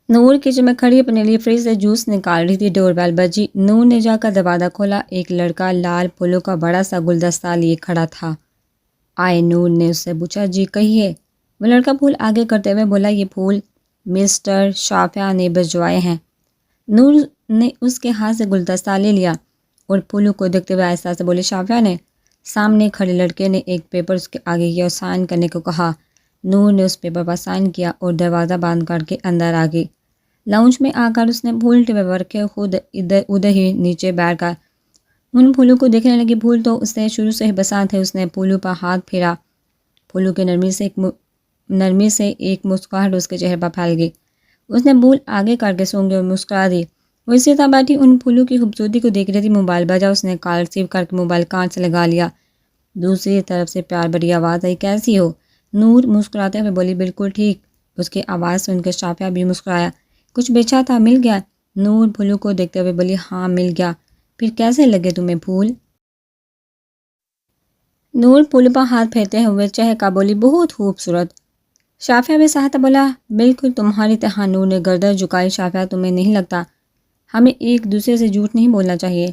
نور kitchen میں کھڑی اپنے لیے فریج سے جوس نکال رہی تھی، ڈور بیل بجی۔ نور نے جا کر دروازہ کھولا۔ ایک لڑکا لال پھولوں کا بڑا سا گلدستہ لیے کھڑا تھا۔ آئے، نور نے اس سے پوچھا۔ جی کہیے۔ وہ لڑکا پھول آگے کرتے ہوئے بولا، یہ پھول مسٹر شافیہ نے بھجوائے ہیں۔ نور نے اس کے ہاتھ سے گلدستہ لے لیا اور پھولوں کو دیکھتے ہوئے آہستہ سے بولی، شافیہ نے؟ سامنے کھڑے لڑکے نے ایک پیپر اس کے آگے کیا اور سائن کرنے کو کہا۔ نور نے اس پیپر پر سائن کیا اور دروازہ بند کر کے اندر آ گئی۔ لاؤنج میں آ کر اس نے پھول ٹیبل پر رکھے خود ادھر ہی نیچے بیٹھ کر ان پھولوں کو دیکھنے لگی۔ پھول تو اس نے شروع سے ہی پسند تھے۔ اس نے پھولوں پر ہاتھ پھیرا۔ پھولوں کے نرمی سے ایک مسکراہٹ اس کے چہرے پر پھیل گئی۔ اس نے پھول آگے کر کے سونگے اور مسکرا دی۔ وہ اسی طرح بیٹھی ان پھولوں کی خوبصورتی کو دیکھ رہی تھی۔ موبائل بجا۔ اس نے کال ریسیو کر کے موبائل کان سے لگا لیا۔ دوسری طرف سے پیار بھری آواز آئی، کیسی ہو؟ نور مسکراتے ہوئے بولی، بالکل ٹھیک۔ اس کی آواز سن کے شافیہ بھی مسکرایا۔ کچھ بیچا تھا، مل گیا؟ نور پھولوں کو دیکھتے ہوئے بولی، ہاں مل گیا۔ پھر کیسے لگے تمہیں پھول؟ نور پھولوں پر ہاتھ پھیرتے ہوئے چہکا بولی، بہت خوبصورت۔ شافیہ بھی سہتا بولا، بالکل تمہاری طرح۔ نور نے گردن جھکائی۔ شافیہ تمہیں نہیں لگتا ہمیں ایک دوسرے سے جھوٹ نہیں بولنا چاہیے؟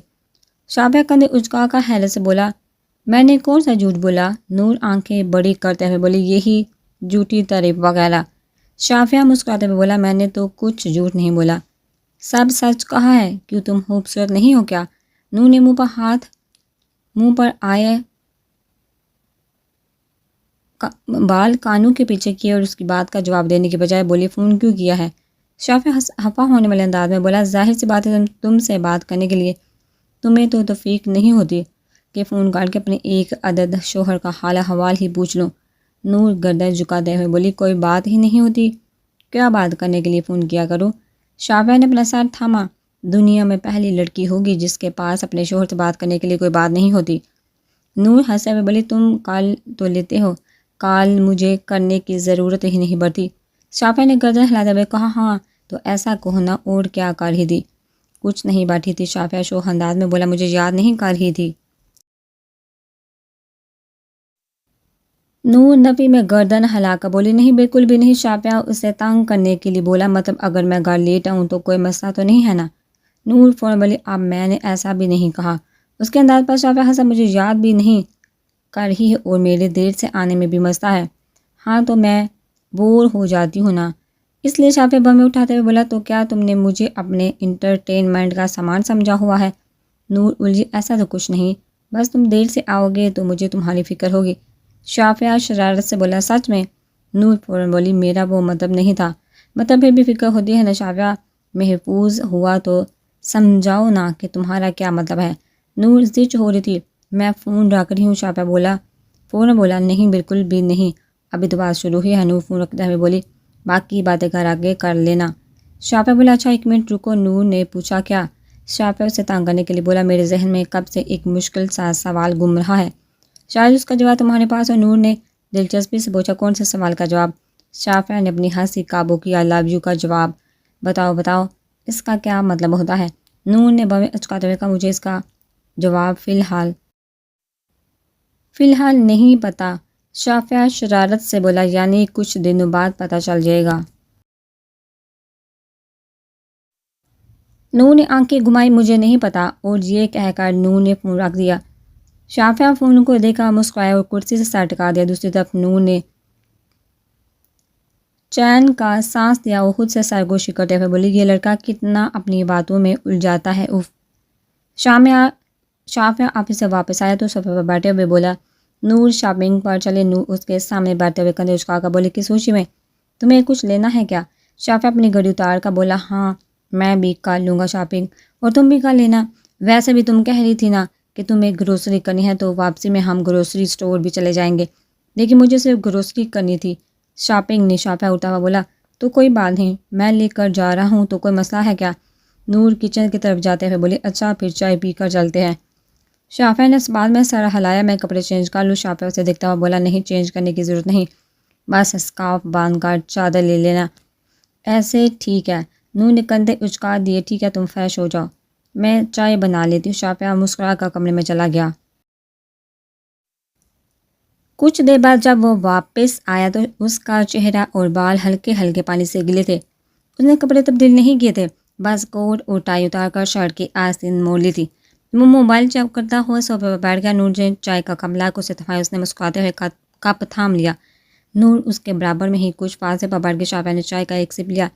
شافیہ کندھے اچکا کر حیرت سے بولا، میں نے کون سا جھوٹ بولا؟ نور آنکھیں بڑی کرتے ہوئے بولی، یہی جھوٹی تعریف وغیرہ۔ شافیہ مسکراتے ہوئے بولا، میں نے تو کچھ جھوٹ نہیں بولا، سب سچ کہا ہے۔ کیوں تم خوبصورت نہیں ہو کیا؟ نور نے منہ پر آئے بال کانوں کے پیچھے کیے اور اس کی بات کا جواب دینے کے بجائے بولی، فون کیوں کیا ہے؟ شافیہ خفا ہونے والے انداز میں بولا، ظاہر سی بات ہے تم سے بات کرنے کے لیے تمہیں تو توفیق نہیں ہوتی کہ فون کر کے اپنے ایک عدد شوہر کا حال احوال ہی پوچھ لوں۔ نور گردن جھکاتے ہوئے بولی، کوئی بات ہی نہیں ہوتی؟ کیا بات کرنے کے لیے فون کیا کروں؟ شافیہ نے اپنا سر تھاما۔ دنیا میں پہلی لڑکی ہوگی جس کے پاس اپنے شوہر سے بات کرنے کے لیے کوئی بات نہیں ہوتی۔ نور ہنسے ہوئے بولی، تم کال تو لیتے ہو، کال مجھے کرنے کی ضرورت ہی نہیں پڑتی۔ شافیہ نے گردن ہلاتے ہوئے کہا، ہاں تو ایسا کہو نا، اور کیا کر رہی تھی؟ کچھ نہیں بیٹھی تھی۔ شافیہ شوخ انداز میں بولا، مجھے یاد نہیں کر رہی تھی؟ نور نفی میں گردن ہلا کر بولی، نہیں بالکل بھی نہیں۔ شافیہ اسے تنگ کرنے کے لیے بولا، مطلب اگر میں گھر لیٹ آؤں تو کوئی مسئلہ تو نہیں ہے نا؟ نور فوراً بولی، اب میں نے ایسا بھی نہیں کہا۔ اس کے انداز پر شافیہ ہنسا، مجھے یاد بھی نہیں کر رہی ہے اور میرے دیر سے آنے میں بھی مسئلہ ہے۔ ہاں تو میں بور ہو جاتی ہوں نا، اس لیے۔ شافیہ بمیں اٹھاتے ہوئے بولا، تو کیا تم نے مجھے اپنے انٹرٹینمنٹ کا سامان سمجھا ہوا ہے؟ نور الجھی، ایسا تو کچھ نہیں، بس تم دیر سے آؤ گے تو مجھے تمہاری فکر ہوگی۔ شافیہ شرارت سے بولا، سچ میں؟ نور فوراً بولی، میرا وہ مطلب نہیں تھا۔ مطلب پھر بھی فکر ہوتی ہے نا شافیہ، محفوظ ہوا تو سمجھاؤ نا کہ تمہارا کیا مطلب ہے؟ نور زچ ہو رہی تھی، میں فون رکھ رہی ہوں۔ شافیہ فوراً بولا، نہیں بالکل بھی نہیں، ابھی تو بات شروع ہی ہے۔ نور فون رکھتے ہوئے بولی، باقی باتیں گھر آگے کر لینا۔ شافیہ بولا، اچھا ایک منٹ رکو۔ نور نے پوچھا، کیا؟ شافیہ اسے تنگ کرنے کے لیے بولا، میرے ذہن میں کب سے ایک مشکل سا سوال گھوم رہا ہے، شاید اس کا جواب تمہارے پاس ہو۔ نور نے دلچسپی سے پوچھا، کون سے سوال کا جواب؟ شافیہ نے اپنی ہنسی قابو کیا، لو یو کا جواب۔ بتاؤ اس کا کیا مطلب ہوتا ہے؟ نور نے بویں اچکاتے ہوئے کہا، مجھے اس کا جواب فی الحال نہیں پتہ۔ شافیہ شرارت سے بولا، یعنی کچھ دنوں بعد پتہ چل جائے گا؟ نور نے آنکھیں گھمائی، مجھے نہیں پتہ، اور یہ کہہ کر نور نے فون رکھ دیا۔ شافیہ فون کو دیکھا، مسکرایا اور کرسی سے سر ٹکا دیا۔ دوسری طرف نور نے چین کا سانس لیا اور خود سے سرگوشی کرتے ہوئے بولی، یہ لڑکا کتنا اپنی باتوں میں الجھاتا ہے، اف۔ شافیہ آفس سے واپس آیا تو صوفے پر بیٹھے ہوئے بولا، نور شاپنگ پر چلے؟ نور اس کے سامنے بیٹھتے ہوئے کندھے اچکا کر بولی، کس خوشی میں؟ تمہیں کچھ لینا ہے کیا؟ شافیہ اپنی گھڑی اتار کر بولا، ہاں میں بھی کر لوں گا شاپنگ، اور تم بھی کر لینا۔ ویسے بھی تم کہہ رہی تھی نا کہ تمہیں گروسری کرنی ہے، تو واپسی میں ہم گروسری سٹور بھی چلے جائیں گے، لیکن مجھے صرف گروسری کرنی تھی، شاپنگ نہیں۔ شافیہ اٹھا ہوا بولا، تو کوئی بات نہیں، میں لے کر جا رہا ہوں، تو کوئی مسئلہ ہے کیا؟ نور کچن کی طرف جاتے ہوئے بولے، اچھا پھر چائے پی کر چلتے ہیں۔ شافیہ نے اس بات میں سر ہلایا، میں کپڑے چینج کر لوں؟ شافیہ اسے دیکھتا ہوا بولا، نہیں چینج کرنے کی ضرورت نہیں، بس اسکارف باندھ کر چادر لے لینا، ایسے ٹھیک ہے۔ نور نے کندھے اچکا دیے، ٹھیک ہے تم فریش ہو جاؤ، میں چائے بنا لیتی ہوں۔ شافیہ مسکرا کر کمرے میں چلا گیا۔ کچھ دیر بعد جب وہ واپس آیا تو اس کا چہرہ اور بال ہلکے ہلکے پانی سے گلے تھے۔ اس نے کپڑے تبدیل نہیں کیے تھے، بس کوٹ اور ٹائی اتار کر شرٹ کی آستین موڑ لی تھی۔ وہ موبائل چیک کرتا ہوا صوفے پر بیٹھ گیا۔ نور نے چائے کا کپ لا کر اسے تھمایا۔ اس نے مسکراتے ہوئے کپ تھام لیا۔ نور اس کے برابر میں ہی کچھ فاصلے پر بیٹھ کے شافعہ نے چائے کا ایک سپ لیا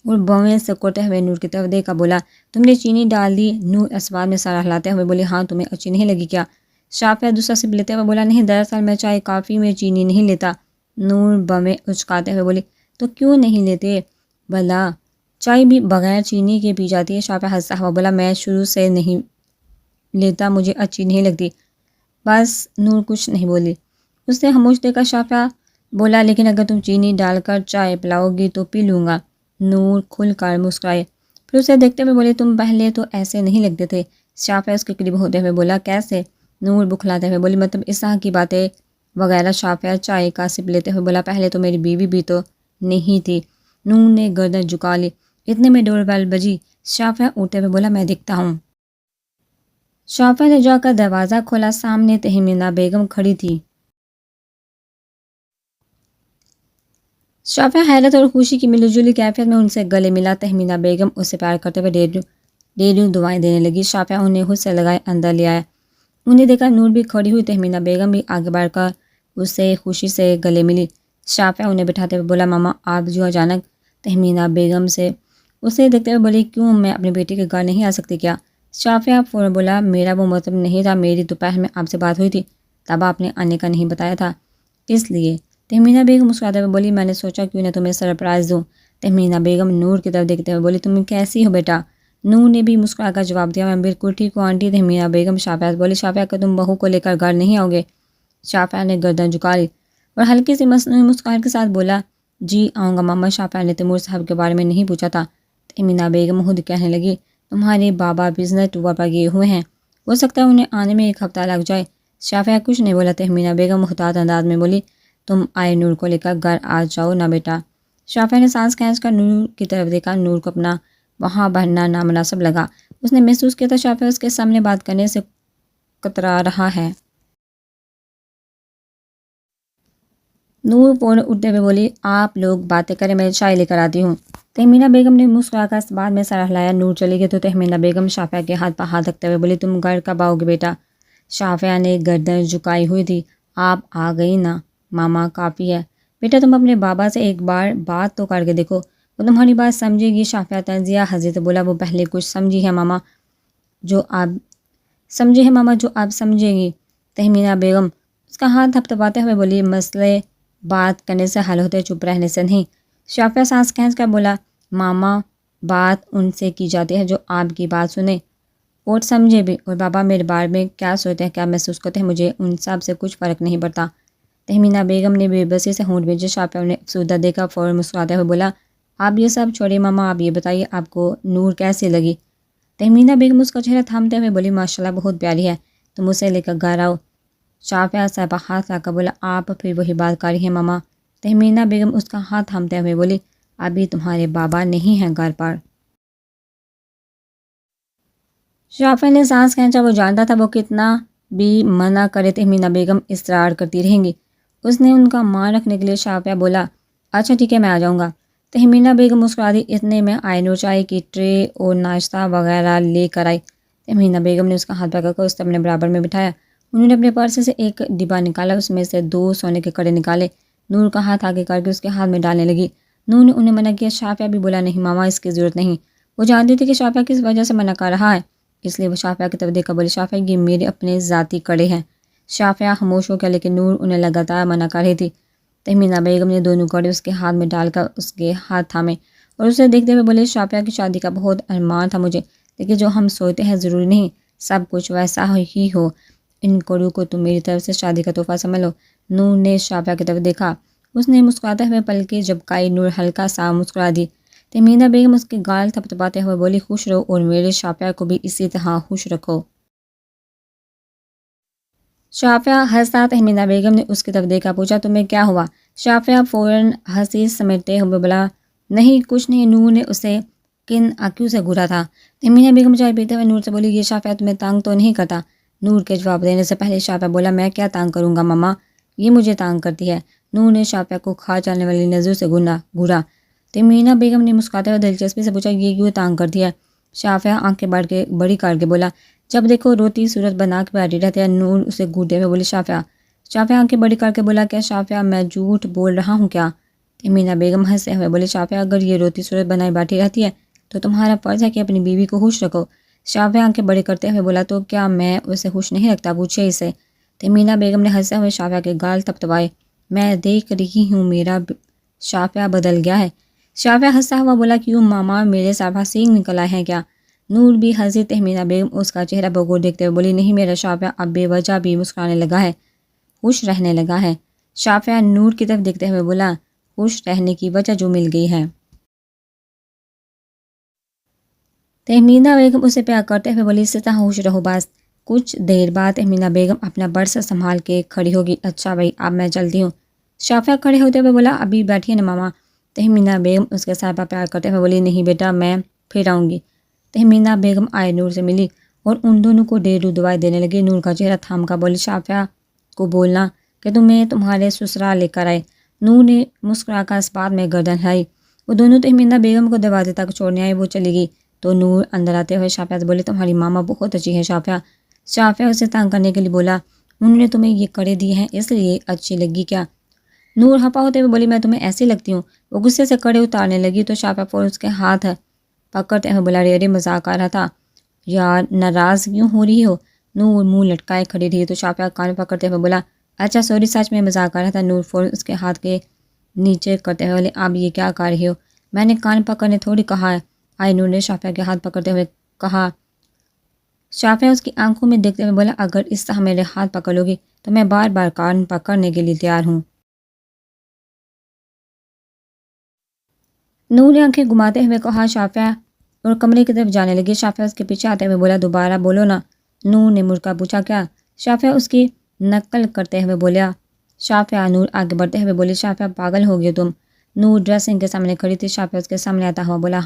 اور بویں سے کرتے ہوئے نور کی طرف دیکھا، بولا تم نے چینی ڈال دی؟ نور اس بات میں سر ہلاتے ہوئے بولی ہاں، تمہیں اچھی نہیں لگی کیا؟ شافعہ دوسرا سپ لیتے ہوئے بولا نہیں، دراصل میں چائے کافی میں چینی نہیں لیتا۔ نور بویں اچکاتے ہوئے بولی تو کیوں نہیں لیتے؟ بھلا چائے بھی بغیر چینی کے پی جاتی ہے۔ شافعہ ہنستا ہوا بولا میں شروع سے نہیں لیتا، مجھے اچھی نہیں لگتی بس۔ نور کچھ نہیں بولی۔ اس نے خاموش دیکھا۔ شافعہ بولا لیکن اگر تم چینی ڈال کر چائے پلاؤ گی تو پی لوں گا۔ نور کھل کر مسکرائے، پھر اسے دیکھتے ہوئے بولے تم پہلے تو ایسے نہیں لگتے تھے۔ شافعہ اس کے قریب ہوتے ہوئے بولا کیسے؟ نور بکھلاتے ہوئے بولی مطلب اس طرح کی باتیں وغیرہ۔ شافعہ چائے کا سپ لیتے ہوئے بولا پہلے تو میری بیوی بھی تو نہیں تھی۔ نور نے گردن جھکا لی۔ اتنے میں ڈور بیل بجی۔ شافعہ اٹھتے ہوئے بولا میں دیکھتا ہوں۔ شافعہ نے جا کر دروازہ کھولا۔ سامنے تہمینہ بیگم کھڑی تھی۔ شافعہ حیرت اور خوشی کی ملی جلی کیفیت میں ان سے گلے ملا۔ تہمینہ بیگم اسے پیار کرتے ہوئے ڈیروں دعائیں دینے لگی۔ شافعہ انہیں خود سے لگائے اندر لے آیا۔ انہیں دیکھا نور بھی کھڑی ہوئی۔ تہمینہ بیگم بھی آگے بڑھ کر اس سے خوشی سے گلے ملی۔ شافعہ انہیں بٹھاتے ہوئے بولا ماما آپ جو اچانک؟ تہمینہ بیگم سے اسے دیکھتے ہوئے بولی کیوں، میں اپنی بیٹی کے گھر نہیں آ سکتی کیا؟ شافعہ فوراً بولا میرا وہ مطلب نہیں تھا، میری دوپہر میں آپ سے بات ہوئی تھی، تب آپ نے آنے کا نہیں بتایا تھا، اس لیے۔ تہمینہ بیگم مسکراتے ہوئے بولی میں نے سوچا کیوں نہ تمہیں سرپرائز دوں۔ تہمینہ بیگم نور کی طرف دیکھتے ہوئے بولی تم کیسی ہو بیٹا؟ نور نے بھی مسکرا کر جواب دیا میں بالکل ٹھیک ہوں آنٹی۔ تہمینہ بیگم شافعہ سے بولی شافعہ کہ تم بہو کو لے کر گھر نہیں آؤ گے؟ شافعہ نے گردن جھکا لی اور ہلکی سی مصنوعی مسکراہٹ کے ساتھ بولا جی آؤں گا ماما۔ شافعہ نے تیمور صاحب کے بارے میں نہیں پوچھا تھا۔ تہمینہ بیگم خود کہنے لگی تمہارے بابا بزنس ٹور پر گئے ہوئے ہیں، ہو سکتا ہے انہیں آنے میں ایک ہفتہ لگ جائے۔ شافعہ کچھ نہیں بولا۔ تہمینہ بیگم محتاط انداز میں بولی تم آئے نور کو لے کر گھر آ جاؤ نا بیٹا۔ شافعہ نے سانس کھینچ کر نور کی طرف دیکھا۔ نور کو اپنا وہاں بہرنا نامناسب لگا۔ اس نے محسوس کیا تھا شافعہ اس کے سامنے بات کرنے سے کترا رہا ہے۔ نور فوراً اٹھتے ہوئے بولی آپ لوگ باتیں کریں، میں چائے لے کر آتی ہوں۔ تہمینہ بیگم نے مسکرا کر اس بات میں سر ہلایا۔ نور چلی گئی تو تہمینہ بیگم شافعہ کے ہاتھ پر ہاتھ رکھتے ہوئے بولی تم گھر کب آؤ گے بیٹا؟ شافعہ نے گردن جھکائی ہوئی تھی۔ آپ آ گئی نا ماما، کافی ہے بیٹا، تم اپنے بابا سے ایک بار بات تو کر کے دیکھو، وہ تمہاری بات سمجھے گی۔ شافعہ تنزیہ حضرت بولا وہ پہلے کچھ سمجھی ہے ماما جو آپ سمجھے گی۔ تہمینہ بیگم اس کا ہاتھ تھپتھپاتے ہوئے بولی مسئلے بات کرنے سے حل ہوتے، چپ رہنے سے نہیں۔ شافعہ سانس کھینچ کر بولا ماما بات ان سے کی جاتی ہے جو آپ کی بات سنے اور سمجھے بھی، اور بابا میرے بارے میں کیا سوچتے ہیں، کیا محسوس کرتے ہیں، مجھے ان سب سے کچھ فرق نہیں پڑتا۔ تہمینہ بیگم نے بے بسی سے ہونٹ بھیجے۔ شافعہ نے افسردہ دیکھا، فوراً مسکراتے ہوئے بولا آپ یہ سب چھوڑیے ماما، آپ یہ بتائیے آپ کو نور کیسی لگی؟ تہمینہ بیگم اس کا چہرہ تھامتے ہوئے بولی ماشاءاللہ بہت پیاری ہے، تم اسے لے کر گھر آؤ۔ شافعہ سر پر ہاتھ رکھ کر بولا آپ پھر وہی بات کر رہی ہیں ماما۔ تہمینہ بیگم اس کا ہاتھ تھامتے ہوئے بولی ابھی تمہارے بابا نہیں ہیں گھر پر۔ شافعہ نے سانس کھینچا، وہ جانتا تھا وہ کتنا بھی منع کرے تہمینہ بیگم اصرار کرتی رہیں گی۔ اس نے ان کا مان رکھنے کے لیے شافعہ بولا اچھا ٹھیک ہے میں آ جاؤں گا۔ تہمینہ بیگم مسکرا دی۔ اتنے میں آئے نور چائے کی ٹرے اور ناشتہ وغیرہ لے کر آئی۔ تہمینہ بیگم نے اس کا ہاتھ پکڑ کر اسے اپنے برابر میں بٹھایا۔ انہوں نے اپنے پرس سے ایک ڈبہ نکالا، اس میں سے 2 سونے کے کڑے نکالے۔ نور کا ہاتھ آگے کر کے اس کے ہاتھ میں ڈالنے لگی۔ نور نے انہیں منع کیا۔ شافعہ بھی بولا نہیں ماما اس کی ضرورت نہیں۔ وہ جانتی تھی کہ شافعہ کس وجہ سے منع کر رہا ہے، اس لیے وہ شافعہ کی طرف دیکھ کر بولی شافعہ یہ میرے اپنے ذاتی کڑے ہیں۔ شافعہ خاموش ہو گیا لیکن نور انہیں لگاتار منع کر رہی تھی۔ تہمینہ بیگم نے دونوں کڑے اس کے ہاتھ میں ڈال کر اس کے ہاتھ تھامے اور اسے دیکھتے ہوئے بولے شافعہ کی شادی کا بہت ارمان تھا مجھے، لیکن جو ہم سوچتے ہیں ضروری نہیں سب کچھ ویسا ہی ہو، ان کڑوں کو تم میری طرف سے شادی کا تحفہ سمجھ لو۔ نور نے شافعہ کی طرف دیکھا، اس نے مسکراتے ہوئے پلکیں جھپکائی۔ نور ہلکا سا مسکرا دی۔ تہمینہ بیگم اس کے گال تھپتھپاتے ہوئے بولی خوش رہو اور میرے شافعہ کو بھی اسی طرح خوش رکھو۔ شافعہ ہنسا۔ تہمینہ بیگم نے اس کی طرف دیکھا، پوچھا تمہیں کیا ہوا؟ شافعہ فوراً ہنسی سمیٹتے ہوئے بولا نہیں کچھ نہیں۔ نور نے اسے کن آنکھوں سے گھورا تھا۔ تہمینہ بیگم چائے پیتے ہوئے نور سے بولی یہ شافعہ تمہیں تنگ تو نہیں کرتا؟ نور کے جواب دینے سے پہلے شافعہ بولا میں کیا تنگ کروں گا ماما، یہ مجھے تنگ کرتی ہے۔ نور نے شافعہ کو کھا چلنے والی نظروں سے گھورا۔ تیمینہ بیگم نے مسکراتے ہوئے دلچسپی سے پوچھا، یہ کیوں تانگ کر دیا؟ شافیہ آنکھیں بڑی کر کے بولا، جب دیکھو روتی صورت بنا کے بیٹھی رہتے ہیں۔ نور اسے گھورتے ہوئے بولی، شافیہ آنکھیں بڑی کر کے بولا، کیا شافیہ میں جھوٹ بول رہا ہوں کیا؟ تیمینہ بیگم ہنسے ہوئے بولی، شافیہ اگر یہ روتی صورت بنائے بیٹھی رہتی ہے تو تمہارا فرض ہے کہ اپنی بیوی کو خوش رکھو۔ شافیہ آنکھیں بڑی کرتے ہوئے بولا، تو کیا میں اسے خوش نہیں رکھتا؟ پوچھے اسے۔ تیمینہ بیگم نے ہنستے ہوئے شافیہ کے گال تپتپائے۔ میں دیکھ رہی ہوں میرا شافیہ بدل گیا ہے۔ شافیہ ہنستا ہوا بولا، کیوں ماما، میرے سر سینگ نکل آئے ہیں کیا؟ نور بھی ہنسی۔ تیمینہ بیگم اس کا چہرہ بغور دیکھتے ہوئے بولی، نہیں، میرا شافیہ اب بے وجہ بھی مسکرانے لگا ہے، خوش رہنے لگا ہے۔ شافیہ نور کی طرف دیکھتے ہوئے بولا، خوش رہنے کی وجہ جو مل گئی ہے۔ تہمینہ بیگم اسے پیار کرتے ہوئے بولی، اسی طرح خوش رہو بس۔ کچھ دیر بعد تہمینہ بیگم اپنا برس سنبھال کے کھڑی ہوگی۔ اچھا بھائی، اب میں چلتی ہوں۔ شافیہ کھڑے ہوتے ہوئے بولا، ابھی بیٹھیے نا ماما۔ تہمینہ بیگم اس کے سر پر پیار کرتے ہوئے بولی، نہیں بیٹا، میں پھر آؤں گی۔ تہمینہ بیگم آئے نور سے ملی اور ان دونوں کو ڈھیروں دعائیں دینے لگی۔ نور کا چہرہ تھام کا بولی، شافیہ کو بولنا کہ تمہیں تمہارے سسرال لے کر آئے۔ نور نے مسکرا کر اس بات میں گردن ہلائی۔ وہ دونوں تہمینہ بیگم کو دروازے تک چھوڑنے آئے۔ وہ چلی گئی تو نور اندر آتے ہوئے شافیہ سے بولے، تمہاری ماما بہت اچھی ہے شافیہ۔ شافیہ اسے تنگ کرنے کے لیے بولا، انہوں نے تمہیں یہ کڑے دیے ہیں اس لیے اچھی لگی کیا؟ نور ہپا ہوتے ہوئے بولی، میں تمہیں ایسی لگتی ہوں؟ وہ غصے سے کڑے اتارنے لگی تو شافیہ فوراً اس کے ہاتھ پکڑتے ہوئے بولا، ارے مذاق آ رہا تھا یار، ناراض کیوں ہو رہی ہو؟ نور منہ لٹکائے کھڑی رہی تو شافیہ کان پکڑتے ہوئے بولا، اچھا سوری، سچ میں مذاق آ رہا تھا۔ نور فوراً اس کے ہاتھ کے نیچے کرتے ہوئے بولے، آپ یہ کیا کر رہی ہو؟ میں نے کان پکڑنے تھوڑی کہا ہے۔ آئی نور نے شافیہ کے ہاتھ پکڑتے ہوئے کہا۔ شافیہ اس کی آنکھوں میں دیکھتے ہوئے بولا، اگر اس طرح میرے ہاتھ پکڑ لو گی تو میں بار بار کان پکڑنے کے لیے تیار ہوں۔ نور نے آنکھیں گھماتے ہوئے کہا، شافیہ، اور کمرے کی طرف جانے لگی۔ شافیہ اس کے پیچھے آتے ہوئے بولا، دوبارہ بولو نا۔ نور نے مڑ کر پوچھا، کیا؟ شافیہ اس کی نقل کرتے ہوئے بولا، شافیہ۔ نور آگے بڑھتے ہوئے بولی، شافیہ پاگل ہو گئی تم؟ نور ڈریسنگ کے سامنے کھڑی تھی۔ شافیہ اس کے سامنے آتا ہوا بولا،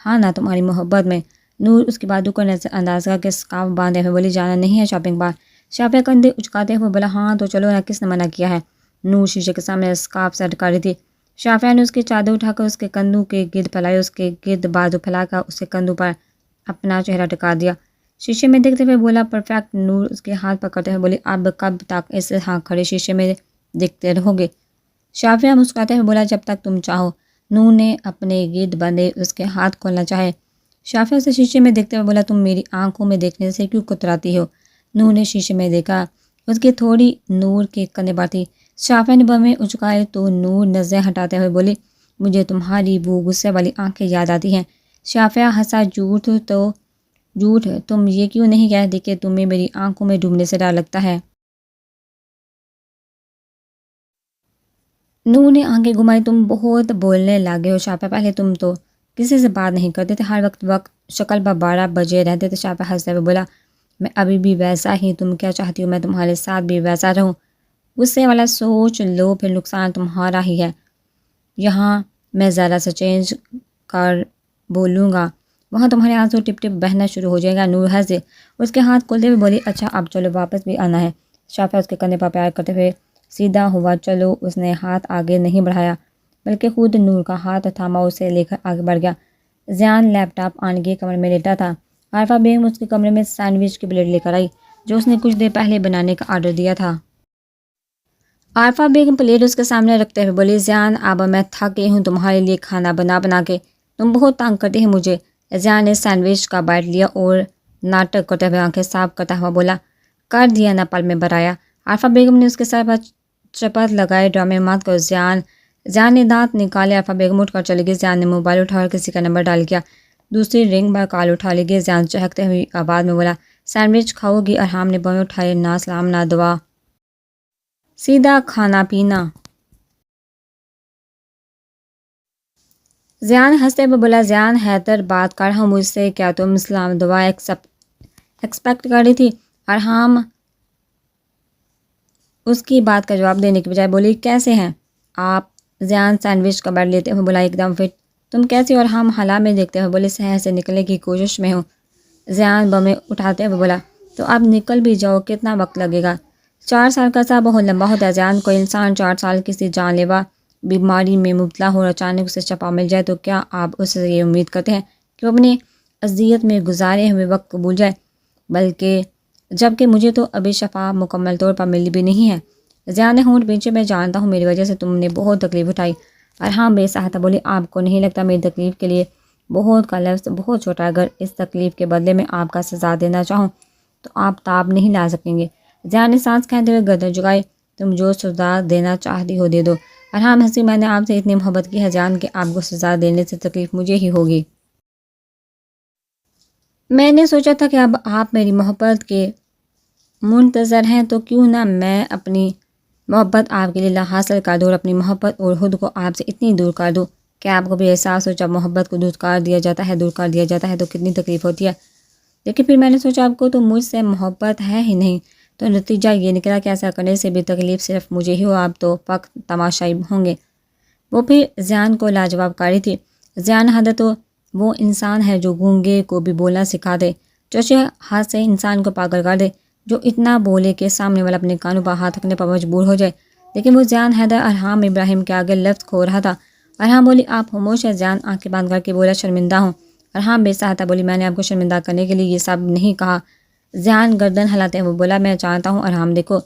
ہاں نا، تمہاری محبت میں۔ نور اس کی باتوں کو نظر انداز کر کے اسکارف باندھے ہوئے بولی، جانا نہیں ہے شاپنگ پر؟ شافیہ کندھے اچکاتے ہوئے بولا، ہاں تو چلو نا، کس نے منع کیا ہے؟ نور شیشے کے سامنے اسکارف سیٹ کر رہی تھی۔ شافیہ نے اس کی چادر اٹھا کر اس کے کندھوں کے گرد پھیلائی، اس کے گرد بازو پھیلا کر اس کے کندھوں پر اپنا چہرہ ٹکا دیا۔ شیشے میں دیکھتے ہوئے بولا، پرفیکٹ۔ نور اس کے ہاتھ پکڑتے ہوئے بولی، اب کب تک اس طرح کھڑے شیشے میں دیکھتے رہو گے؟ شافیہ مسکراتے ہوئے بولا، جب تک تم چاہو۔ نور نے اپنے گرد بندھے اس کے ہاتھ کھولنا چاہے۔ شافیہ اسے شیشے میں دیکھتے ہوئے بولا، تم میری آنکھوں میں دیکھنے سے کیوں کتراتی ہو؟ نور نے شیشے میں دیکھا، اس کی تھوڑی نور کے کندھے پر تھی۔ شافیہ نے بمیں اچکائے تو نور نظریں ہٹاتے ہوئے بولی، مجھے تمہاری وہ غصے والی آنکھیں یاد آتی ہیں۔ شافیہ ہنسا، جھوٹ تم یہ کیوں نہیں کہتی کہ تمہیں میری آنکھوں میں ڈوبنے سے ڈر لگتا ہے؟ نور نے آنکھیں گھمائی، تم بہت بولنے لگے ہو شافیہ، پہلے تم تو کسی سے بات نہیں کرتے تھے، ہر وقت شکل پر 12 بجے رہتے تھے۔ شافیہ ہنستے ہوئے بولا، میں ابھی بھی ویسا ہی، تم کیا چاہتی ہو میں تمہارے ساتھ بھی ویسا رہوں؟ غصے والا سوچ لو، پھر نقصان تمہارا ہی ہے۔ یہاں میں ذرا سا چینج کر بولوں گا، وہاں تمہارے آنسو ٹپ ٹپ بہنا شروع ہو جائے گا۔ نور ہنسے، اس کے ہاتھ کھولتے ہوئے بولی، اچھا اب چلو، واپس بھی آنا ہے۔ شافیہ اس کے کندھے پر پیار کرتے ہوئے سیدھا ہوا چلو۔ اس نے ہاتھ آگے نہیں بڑھایا بلکہ خود نور کا ہاتھ تھاما، اسے لے کر آگے بڑھ گیا۔ زیان لیپ ٹاپ آن کے کمرے میں لیٹا تھا۔ عارفہ بیگم اس کے کمرے میں سینڈوچ کی پلیٹ لے کر آئی جو اس نے کچھ دیر پہلے بنانے کا آرڈر دیا تھا۔ عارفہ بیگم پلیٹ اس کے سامنے رکھتے ہوئے بولی، زیان، اب میں تھک گئی ہوں تمہارے لیے کھانا بنا کے، تم بہت تنگ کرتی ہے مجھے۔ زیان نے سینڈوچ کا بائٹ لیا اور ناٹک کرتے ہوئے آنکھیں صاف کرتا ہوا بولا، کر دیا نا، پل میں برایا۔ عارفہ بیگم نے اس کے سر پر چپت لگائے، ڈرامے مات کرو زیان نے دانت نکالے۔ عارفہ بیگم اٹھ کر چلی گئی۔ زیان نے موبائل اٹھا کر کسی کا نمبر ڈال کیا، دوسری رنگ پر کال اٹھا لی گئی۔ زیان چہکتے ہوئی آواز میں بولا، سینڈوچ کھاؤ گی؟ ارحام نے بویں اٹھائے، نہ سلام نہ دعا، سیدھا کھانا پینا۔ زیان ہنستے ہوئے بولا، زیان حیدر بات کر رہا ہوں مجھ سے، کیا تم سلام دعا ایکسپیکٹ کر رہی تھی؟ ارحام اس کی بات کا جواب دینے کے بجائے بولی، کیسے ہیں آپ؟ زیان سینڈوچ کا بائٹ لیتے ہوئے بولا، ایک دم فٹ۔ تم کیسی ہو؟ ارحام حالہ میں دیکھتے ہوئے بولے، شہر سے نکلنے کی کوشش میں ہوں۔ زیان بمیں اٹھاتے ہوئے بولا، تو اب نکل بھی جاؤ، کتنا وقت لگے گا؟ 4 سال کا عرصہ بہت لمبا ہوتا ہے زیان، کوئی انسان 4 سال کسی جان لیوا بیماری میں مبتلا ہو اور اچانک اسے شفا مل جائے تو کیا آپ اس سے یہ امید کرتے ہیں کہ وہ اپنے اذیت میں گزارے ہوئے وقت کو بھول جائے؟ بلکہ جبکہ مجھے تو ابھی شفا مکمل طور پر ملی بھی نہیں ہے۔ زیان نے ہونٹ پیچھے، میں جانتا ہوں میری وجہ سے تم نے بہت تکلیف اٹھائی۔ ارحام بے سہاتا بولی، آپ کو نہیں لگتا میری تکلیف کے لیے بہت کا لفظ بہت چھوٹا ہے؟ اگر اس تکلیف کے بدلے میں آپ کا سزا دینا چاہوں تو آپ تاب نہیں لا سکیں گے۔ زیان نے سانس کھینچتے ہوئے گردن جھکائی، تم جو سزا دینا چاہتی ہو دے دو۔ ارحام ہنسی، میں نے آپ سے اتنی محبت کی ہے زیان کہ آپ کو سزا دینے سے تکلیف مجھے ہی ہوگی۔ میں نے سوچا تھا کہ اب آپ میری محبت کے منتظر ہیں تو کیوں نہ میں اپنی محبت آپ کے لیے حاصل کر دوں اور اپنی محبت اور خود کو آپ سے اتنی دور کر دوں کہ آپ کو بھی احساس ہو جب محبت کو دور کر دیا جاتا ہے تو کتنی تکلیف ہوتی ہے۔ لیکن پھر میں نے سوچا آپ کو تو مجھ سے محبت ہے ہی نہیں، تو نتیجہ یہ نکلا کہ ایسا کرنے سے بھی تکلیف صرف مجھے ہی ہو، آپ تو فقط تماشائی ہوں گے۔ وہ پھر زیان کو لاجواب کر رہی تھی۔ زیان حضرت تو وہ انسان ہے جو گونگے کو بھی بولنا سکھا دے، چوچے ہاتھ سے انسان کو پاگل کر دے، جو اتنا بولے کہ سامنے والا اپنے کانوں پر ہاتھ رکھنے پر مجبور ہو جائے۔ لیکن وہ زیان حیدر ارحام ابراہیم کے آگے لفظ کھو رہا تھا۔ ارحام بولی، آپ خاموش ہیں؟ زیان آنکھیں بند کر کے بولا، شرمندہ ہوں۔ ارحام بے سہاتا بولی، میں نے آپ کو شرمندہ کرنے کے لیے یہ سب نہیں کہا۔ زیان گردن ہلاتے ہوئے بولا، میں جانتا ہوں ارحام، دیکھو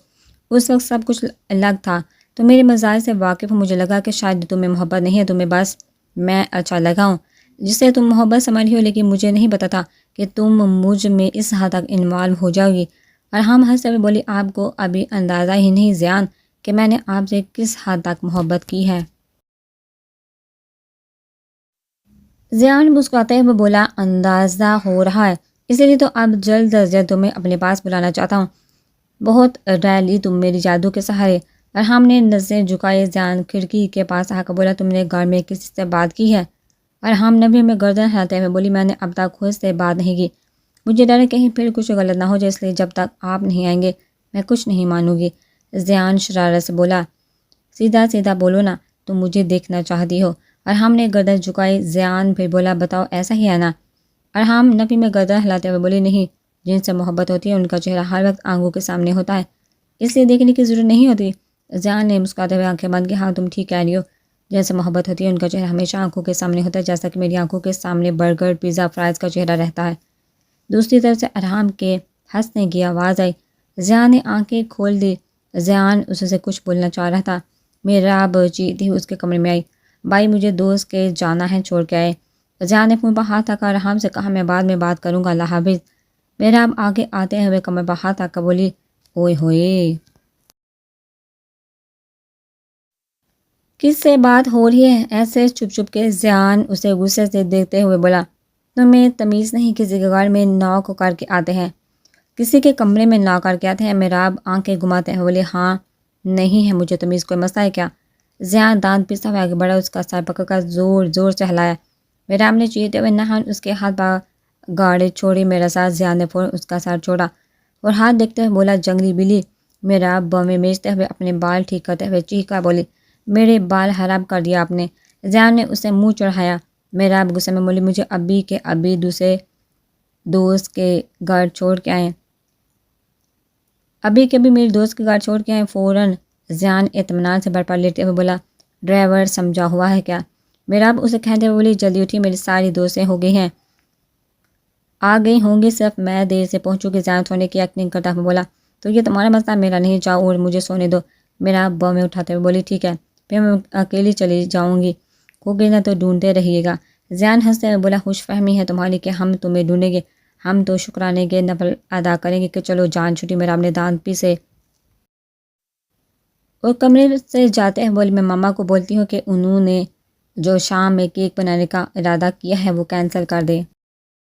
اس وقت سب کچھ الگ تھا، تو میرے مزاج سے واقف ہو، مجھے لگا کہ شاید تمہیں محبت نہیں ہے، تمہیں بس میں اچھا لگا ہوں جس سے تم محبت سمجھ رہی ہو، لیکن مجھے نہیں پتا تھا کہ تم مجھ میں اس حد تک انوالو ہو جاؤ گی۔ ارحام ہنستے ہوئے بولی، آپ کو ابھی اندازہ ہی نہیں زیان کہ میں نے آپ سے کس حد تک محبت کی ہے۔ زیان مسکراتے ہوئے بولا، اندازہ ہو رہا ہے، اسی لیے تو اب جلد از جلد تمہیں اپنے پاس بلانا چاہتا ہوں۔ بہت ڈر لی تم میری جادو کے سہارے۔ ارحام نے نظریں جھکائے۔ زیان کھڑکی کے پاس آ کر بولا، تم نے گھر میں کسی سے بات کی ہے؟ ارحام نبی میں گردن ہلاتے ہوئے بولی، میں نے اب تک خود سے بات نہیں کی، مجھے ڈر ہے کہیں پھر کچھ غلط نہ ہو جائے، اس لیے جب تک آپ نہیں آئیں گے میں کچھ نہیں مانوں گی۔ زیان شرارت سے بولا، سیدھا سیدھا بولو نا، تم مجھے دیکھنا چاہتی ہو؟ ارحام نے گردن جھکائی۔ زیان پھر بولا، بتاؤ ایسا ہی ہے نا؟ ارحام نفی میں گردن ہلاتے ہوئے بولی، نہیں، جن سے محبت ہوتی ہے ان کا چہرہ ہر وقت آنکھوں کے سامنے ہوتا ہے، اس لیے دیکھنے کی ضرورت نہیں ہوتی۔ زیان نے مسکراتے ہوئے آنکھیں بند کی، ہاں تم ٹھیک کہہ رہی ہو، جن سے محبت ہوتی ہے ان کا چہرہ ہمیشہ آنکھوں کے سامنے ہوتا ہے، جیسا کہ میری آنکھوں کے سامنے برگر، پیزا، فرائز کا چہرہ رہتا ہے۔ دوسری طرف سے ارحام کے ہنسنے کی آواز آئی۔ زیان نے آنکھیں کھول دی۔ زیان اس سے کچھ بولنا چاہ رہا تھا، میراب چیختی اس کے کمرے میں آئی، بھائی مجھے دوست کے جانا ہے، چھوڑ کے آئے۔ زیان نے فون پر ہاتھ رکھا، ارحام سے کہا، میں بعد میں بات کروں گا، اللہ حافظ۔ میراب آگے آتے ہوئے کمر پر ہاتھ رکھ کر بولی، اوئے ہوئے، کس سے بات ہو رہی ہے ایسے چھپ چھپ کے؟ زیان اسے غصے سے دیکھتے ہوئے بولا، تمہیں تمیز نہیں، کسی کے گھر میں نوک کر کے آتے ہیں، کسی کے کمرے میں نوک کر کے آتے ہیں؟ میراب آنکھیں گھماتے ہیں بولے، ہاں نہیں ہے مجھے تمیز، کوئی مسئلہ ہے کیا؟ زیان دانت پیستا ہوئے آگے بڑھا، اس کا سر پکڑ کر زور زور سے ہلایا۔ میراب نے چیختے ہوئے نہان اس کے ہاتھ پر گاڑے چھوڑی، میرا ساتھ۔ زیان نے فوراً اس کا سر چھوڑا اور ہاتھ دیکھتے ہوئے بولا، جنگلی بلی۔ میراب بویں بیچتے ہوئے اپنے بال ٹھیک کرتے ہوئے چیخا بولی، میرے بال خراب کر دیا آپ نے۔ زیان نے اسے منہ چڑھایا۔ میراب غصے میں بولی، مجھے ابھی کے ابھی دوسرے دوست کے گھر چھوڑ کے آئیں، ابھی کے ابھی میری دوست کے گھر چھوڑ کے آئیں فوراً۔ زیان اطمینان سے برپا لیتے ہوئے بولا، ڈرائیور سمجھا ہوا ہے کیا؟ میراب اسے کہتے ہوئے بولی، جلدی اٹھی، میری ساری دوستیں ہو گئی ہیں، آ گئی ہوں گی، صرف میں دیر سے پہنچوں گی۔ زیان سونے کی ایکٹنگ کرتا ہوا بولا، تو یہ تمہارا مسئلہ، میرا نہیں، جاؤ اور مجھے سونے دو۔ میراب باؤں میں اٹھاتے ہوئے بولی، ٹھیک ہے، پھر میں اکیلی چلی جاؤں گی، کھو گئی نہ تو ڈھونڈتے رہیے گا۔ زیان ہنستے ہوئے بولا، خوش فہمی ہے تمہاری کہ ہم تمہیں ڈھونڈیں گے، ہم تو شکرانے کے نفل ادا کریں گے کہ چلو جان چھٹی۔ میراب نے دانت پیسے اور کمرے سے جاتے ہیں بولی، میں ماما کو بولتی ہوں کہ انہوں نے جو شام میں کیک بنانے کا ارادہ کیا ہے وہ کینسل کر دے۔